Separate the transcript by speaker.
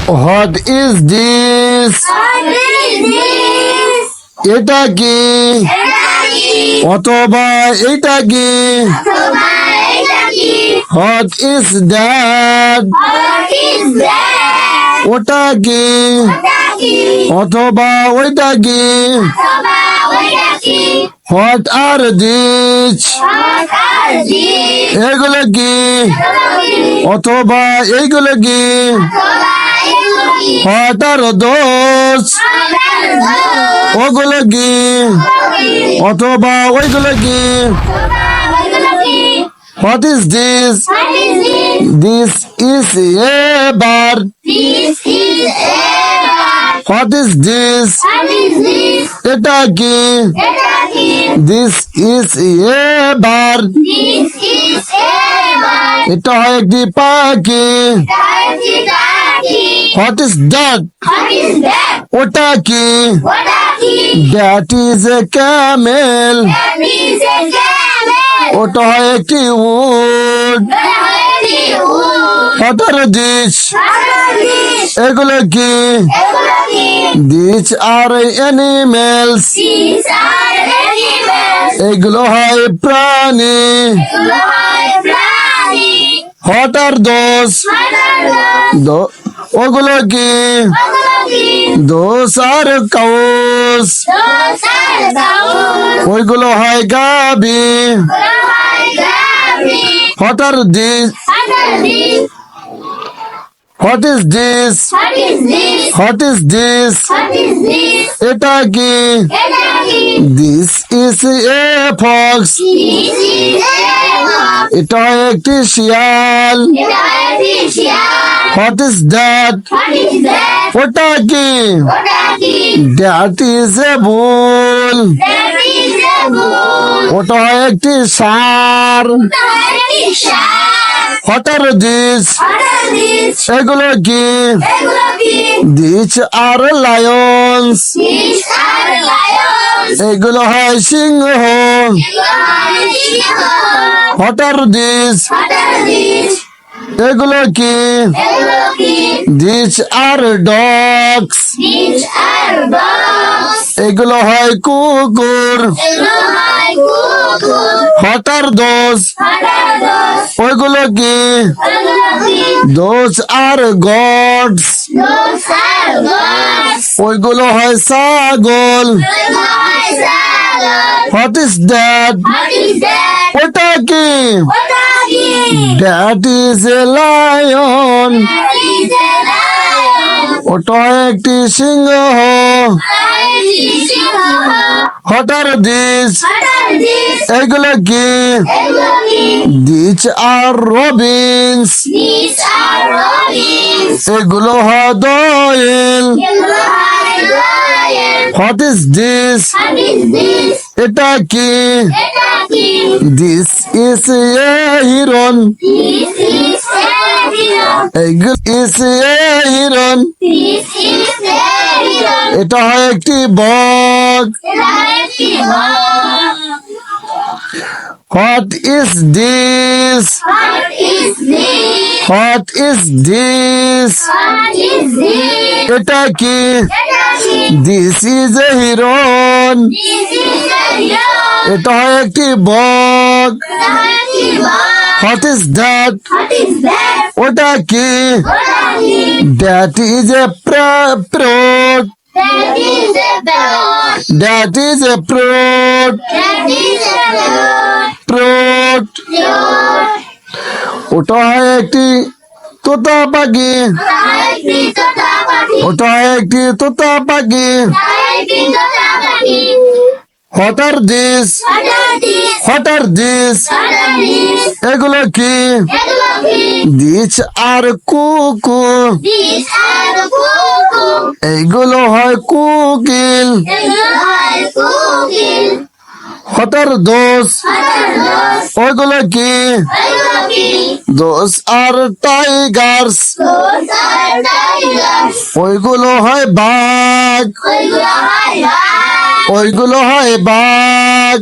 Speaker 1: What is this? এটা কি? অথবা এটা কি? What is that? ওটা কি? অথবা ওইটা কি? What are these? এগুলো কি? অথবা এইগুলো কি? What are those? ওগুলো কি? অথবা ওইগুলো কি? What is this? This is a bird. What is this? এটা কি? This is a bird. এটা হয় একটি পাখি। What is that? ওটা কি? That is a camel. ওটা হয় একটি উট। What are these? এগুলো কি? These are animals. এগুলো হয় প্রাণী। What are those? ওগুলো কি? Those are cows. ওইগুলো হয় গাভী। What are these? What is this? What is this? এটা কি? This is a fox. এটা একটি শিয়াল। What is that? ওটা কি? That is a bull. ওটা একটি ষাঁড়। What are these? এগুলো কি? These are lions. এগুলো হয় সিংহ। What are these? এগুলো কি? These are dogs. এগুলো হয় কুকুর। What are those? ওইগুলো কি? Those are goats. ওইগুলো হয় ছাগল। What is that? ওটা কি? That is a lion. ওটা একটি সিংহ। What are these? এগুলো কি? These are robins. এগুলো হয় দোয়েল। What is this? এটা কি? This is a heron. এগুলো is a heron. এটা হয় একটি বক। What is this? What is this? এটা কি? This is a heron. এটা হয় একটি বক। What is that? ওটা কি? That is a fruit. That is a fruit. Fruit. ওটা হয় একটি তোতা পাখি। ওটা হয় একটি তোতা পাখি। What are these? What are these? এগুলো কি? These are cuckoo. এইগুলো হয় কোকিল। What are those? ওইগুলো কি? Those are tigers. ওইগুলো হয় বাঘ। ওইগুলো হয় বাঘ।